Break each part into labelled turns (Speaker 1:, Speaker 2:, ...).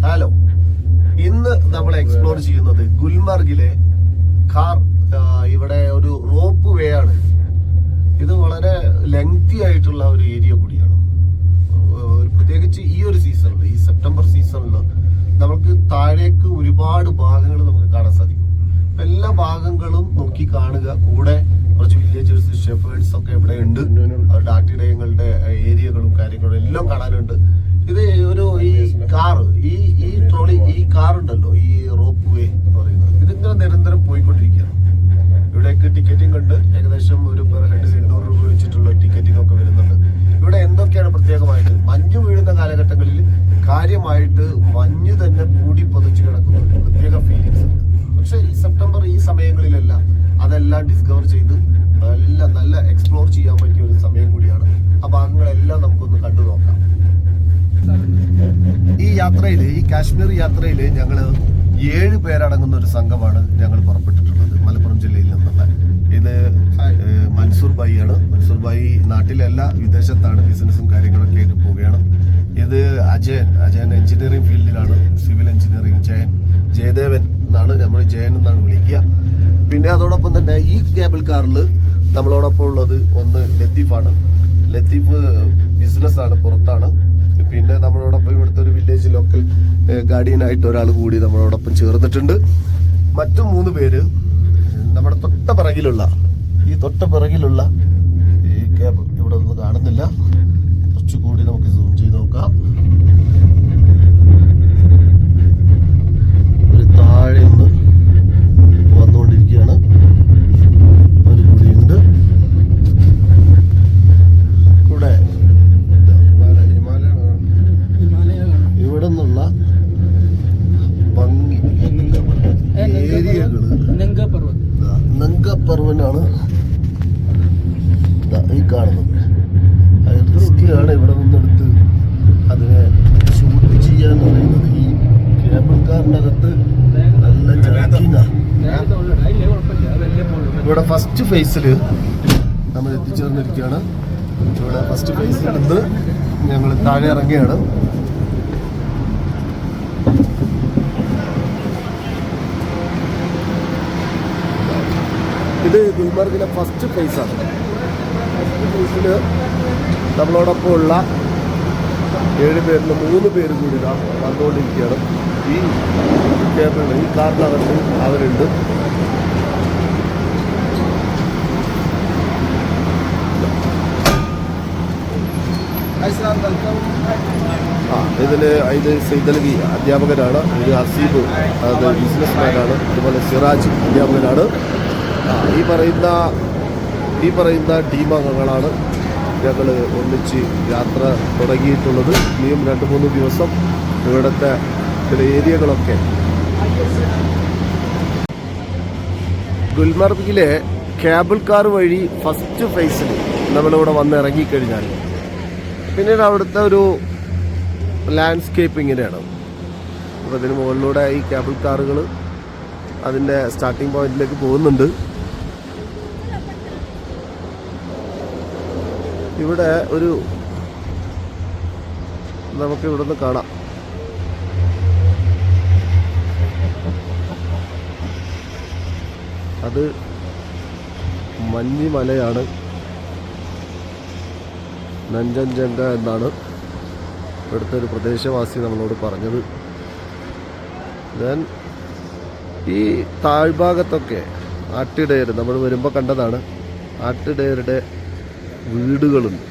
Speaker 1: Hello, ഇന്ന് നമ്മൾ explore ചെയ്യുന്നത് ഗുൽമർഗിലെ കാർ. ഇവിടെ ഒരു റോപ്പ് വേ ആണ്. ഇത് വളരെ ലെങ്തി ആയിട്ടുള്ള ഒരു ഏരിയ കൂടിയാണ്. പ്രത്യേകിച്ച് ഈ ഒരു സീസണിൽ, ഈ സെപ്റ്റംബർ സീസണിൽ നമുക്ക് താഴേക്ക് ഒരുപാട് ഭാഗങ്ങൾ നമുക്ക് കാണാൻ സാധിക്കും. എല്ലാ ഭാഗങ്ങളും നോക്കി കാണുക. കൂടെ കുറച്ച് വില്ലേജേഴ്സ്, ഷെഫേർഡ്സ് ഒക്കെ ഇവിടെ ഉണ്ട്. അവരുടെ ആട്ടിടയങ്ങളുടെ ഏരിയകളും കാര്യങ്ങളും എല്ലാം കാണാനുണ്ട്. ഇത് ഒരു ഈ കാർ, ഈ ട്രോളി, ഈ കാർ ഉണ്ടല്ലോ, ഈ റോപ്പ് വേ എന്ന് പറയുന്നത്, ഇതിങ്ങനെ നിരന്തരം പോയിക്കൊണ്ടിരിക്കുകയാണ്. ഇവിടേക്ക് ടിക്കറ്റിംഗ് ഉണ്ട്. ഏകദേശം ഒരു പെർ ഹെഡ് 800 രൂപ വെച്ചിട്ടുള്ള ടിക്കറ്റിംഗ് ഒക്കെ വരുന്നുണ്ട്. ഇവിടെ എന്തൊക്കെയാണ് പ്രത്യേകമായിട്ട്, മഞ്ഞ് വീഴുന്ന കാലഘട്ടങ്ങളിൽ കാര്യമായിട്ട് മഞ്ഞ് തന്നെ മൂടി പൊതിച്ച് കിടക്കുന്ന ഒരു പ്രത്യേക ഫീലിങ്സ് ഉണ്ട്. പക്ഷെ ഈ സെപ്റ്റംബർ ഈ സമയങ്ങളിലെല്ലാം അതെല്ലാം ഡിസ്കവർ ചെയ്ത് എല്ലാം നല്ല എക്സ്പ്ലോർ ചെയ്യാൻ പറ്റിയ ഒരു സമയം കൂടിയാണ്. ആ ഭാഗങ്ങളെല്ലാം നമുക്കൊന്ന് കണ്ടു നോക്കാം. ഈ യാത്രയിൽ, ഈ കാശ്മീർ യാത്രയിൽ ഞങ്ങൾ 7 പേരടങ്ങുന്ന ഒരു സംഘമാണ് ഞങ്ങൾ പുറപ്പെട്ടിട്ടുള്ളത് മലപ്പുറം ജില്ലയിൽ നിന്നുള്ള. ഇത് മൻസൂർ ഭായി ആണ്. മൻസൂർ ഭായി നാട്ടിലല്ല, വിദേശത്താണ്, ബിസിനസ്സും കാര്യങ്ങളൊക്കെ ആയിട്ട് പോവുകയാണ്. ഇത് അജയൻ എഞ്ചിനീയറിംഗ് ഫീൽഡിലാണ്, സിവിൽ എഞ്ചിനീയറിംഗ്. ജയദേവൻ എന്നാണ്, നമ്മൾ ജയൻ എന്നാണ് വിളിക്കുക. പിന്നെ അതോടൊപ്പം തന്നെ ഈ കേബിൾ കാറിൽ നമ്മളോടൊപ്പം ഉള്ളത് ഒന്ന് ലത്തീഫാണ്. ലത്തീഫ് ബിസിനസ്സാണ്, പുറത്താണ്. പിന്നെ നമ്മളോടൊപ്പം ഇവിടുത്തെ ഒരു വില്ലേജ് ലോക്കൽ ഗാർഡിയനായിട്ട് ഒരാൾ കൂടി നമ്മളോടൊപ്പം ചേർന്നിട്ടുണ്ട്. മറ്റു 3 പേര് നമ്മുടെ തൊട്ട പിറകിലുള്ള ഈ കേബിൾ ഇവിടെ ഒന്നും കാണുന്നില്ല. കുറച്ചുകൂടി നമുക്ക് സൂം ചെയ്ത് നോക്കാം. ഒരു താഴെ നിന്ന് വന്നുകൊണ്ടിരിക്കുകയാണ്. ഒരു കൂടിയുണ്ട് കൂടെ. ഇവിടെ നിന്നുള്ള ഭംഗി ഏരിയകള് നംഗപർവനാണ് ഈ കാണുന്നത്. റിസ്കിയാണ് ഇവിടെ നിന്നെടുത്ത് അതിനെ ഷൂട്ട് ചെയ്യാന്ന് പറയുന്നത്. ഈ കേബിൾ കാറിനകത്ത് നല്ല ജാക്കിങ്ങാ. ഇവിടെ ഫസ്റ്റ് ഫേസിൽ നമ്മൾ എത്തിച്ചേർന്നിരിക്കുകയാണ്. ഇവിടെ ഫസ്റ്റ് ഫേസിൽ നിന്ന് ഞങ്ങൾ താഴെ ഇറങ്ങിയാണ്. ഇത് ഗുൽമർഗിലെ ഫസ്റ്റ് ഫേസാണ്. ഫസ്റ്റ് ഫേസിൽ നമ്മളോടൊപ്പം ഉള്ള 7 പേരിൽ 3 പേര് കൂടി വന്നുകൊണ്ടിരിക്കുകയാണ്. ഈ കേബിൾ, ഈ കാറിനകത്ത് അവരുണ്ട്. ഇത് സൈദലവി അധ്യാപകരാണ്. ഇത് ഹസീബ്, അത് ബിസിനസ്മാനാണ്. അതുപോലെ സിറാജ് അധ്യാപകനാണ്. ഈ പറയുന്ന ടീം അംഗങ്ങളാണ് ഞങ്ങൾ ഒന്നിച്ച് യാത്ര തുടങ്ങിയിട്ടുള്ളത്. ഇനിയും 2-3 ദിവസം ഇവിടുത്തെ ചില ഏരിയകളൊക്കെ. ഗുൽമർഗിലെ കേബിൾ കാർ വഴി ഫസ്റ്റ് ഫേസിൽ നമ്മളിവിടെ വന്ന് ഇറങ്ങിക്കഴിഞ്ഞാൽ പിന്നീട് അവിടുത്തെ ഒരു ലാൻഡ്സ്കേപ്പ് ഇങ്ങനെയാണ്. അപ്പോൾ ഇതിന് മുകളിലൂടെ ഈ കേബിൾ കാറുകൾ അതിൻ്റെ സ്റ്റാർട്ടിംഗ് പോയിന്റിലേക്ക് പോകുന്നുണ്ട്. ഇവിടെ ഒരു നമുക്ക് ഇവിടുന്ന് കാണാം. അത് മഞ്ഞിമലയാണ്, നഞ്ചൻജംഗ എന്നാണ് ഇവിടുത്തെ ഒരു പ്രദേശവാസി നമ്മളോട് പറഞ്ഞത്. ഞാൻ ഈ താഴ്ഭാഗത്തൊക്കെ ആട്ടിടയർ, നമ്മൾ വരുമ്പോൾ കണ്ടതാണ്, ആട്ടിടയരുടെ വീടുകളുണ്ട്.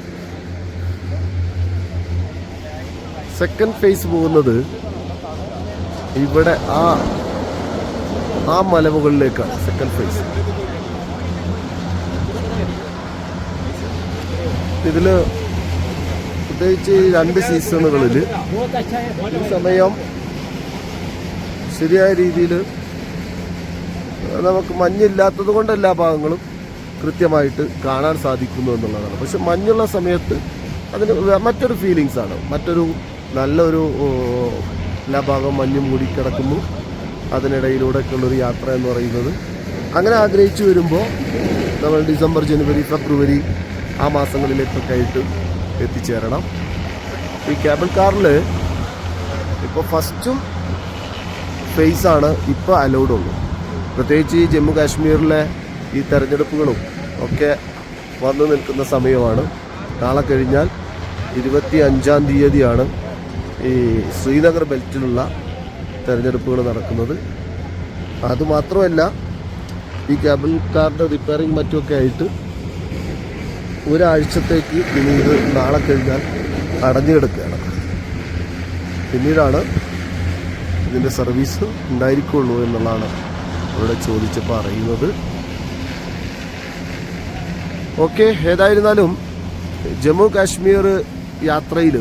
Speaker 1: സെക്കൻഡ് ഫേസ് പോകുന്നത് ഇവിടെ ആ മലമുകളിലേക്കാണ്. സെക്കൻഡ് ഫേസ് ഇതിൽ പ്രത്യേകിച്ച് 2 സീസണുകളിൽ ഈ സമയം ശരിയായ രീതിയിൽ നമുക്ക് മഞ്ഞില്ലാത്തത് കൊണ്ട് എല്ലാ ഭാഗങ്ങളും കൃത്യമായിട്ട് കാണാൻ സാധിക്കുന്നു എന്നുള്ളതാണ്. പക്ഷെ മഞ്ഞുള്ള സമയത്ത് അതിന് മറ്റൊരു ഫീലിങ്സാണ്, നല്ലൊരു എല്ലാ ഭാഗവും മഞ്ഞ് മൂടിക്കിടക്കുന്നു. അതിനിടയിലൂടെയൊക്കെയുള്ളൊരു യാത്ര എന്ന് പറയുന്നത്. അങ്ങനെ ആഗ്രഹിച്ചു വരുമ്പോൾ നമ്മൾ ഡിസംബർ, ജനുവരി, ഫെബ്രുവരി ആ മാസങ്ങളിലേക്കൊക്കെ ആയിട്ട് എത്തിച്ചേരണം. ഈ കേബിൾ കാറിൽ അപ്പോൾ ഫസ്റ്റും ഫേസാണ് ഇപ്പോൾ അലൗഡ് ഉള്ളൂ. പ്രത്യേകിച്ച് ഈ ജമ്മു കാശ്മീരിലെ ഈ തെരഞ്ഞെടുപ്പുകളും ഒക്കെ വന്നു നിൽക്കുന്ന സമയമാണ്. നാളെ കഴിഞ്ഞാൽ 25-ാം തീയതിയാണ് ഈ ശ്രീനഗർ ബെൽറ്റിലുള്ള തെരഞ്ഞെടുപ്പുകൾ നടക്കുന്നത്. അതുമാത്രമല്ല, ഈ കേബിൾ കാറിൻ്റെ റിപ്പയറിങ് മറ്റുമൊക്കെ ആയിട്ട് ഒരാഴ്ചത്തേക്ക് ഇനി ഇത് നാളെ കഴിഞ്ഞാൽ അടഞ്ഞു കിടക്കുകയാണ്. പിന്നീടാണ് ഇതിൻ്റെ സർവീസ് ഉണ്ടായിരിക്കുള്ളൂ എന്നുള്ളതാണ് ഇവിടെ ചോദിച്ചപ്പോൾ അറിയുന്നത്. ഓക്കെ, ഏതായിരുന്നാലും ജമ്മു കാശ്മീർ യാത്രയിൽ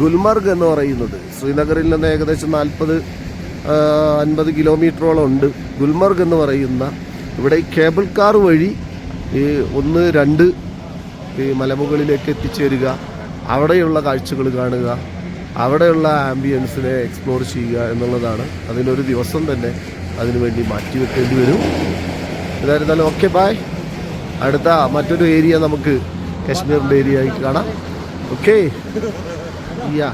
Speaker 1: ഗുൽമർഗ് എന്ന് പറയുന്നത് ശ്രീനഗറിൽ നിന്ന് ഏകദേശം 40-50 കിലോമീറ്ററോളം ഉണ്ട്. ഗുൽമർഗ് എന്ന് പറയുന്ന ഇവിടെ ഈ കേബിൾ കാർ വഴി ഈ 1-2 ഈ മലമുകളിലേക്ക് എത്തിച്ചേരുക, അവിടെയുള്ള കാഴ്ചകൾ കാണുക, അവിടെയുള്ള ആംബിയൻസിനെ എക്സ്പ്ലോർ ചെയ്യുക എന്നുള്ളതാണ്. അതിനൊരു ദിവസം തന്നെ അതിനുവേണ്ടി മാറ്റിവെക്കേണ്ടി വരും. ഏതായിരുന്നാലും ഓക്കെ, ബായ്. അടുത്ത മറ്റൊരു ഏരിയ നമുക്ക് കാശ്മീരിൻ്റെ ഏരിയ ആയിട്ട് കാണാം. ഓക്കെ, യാ.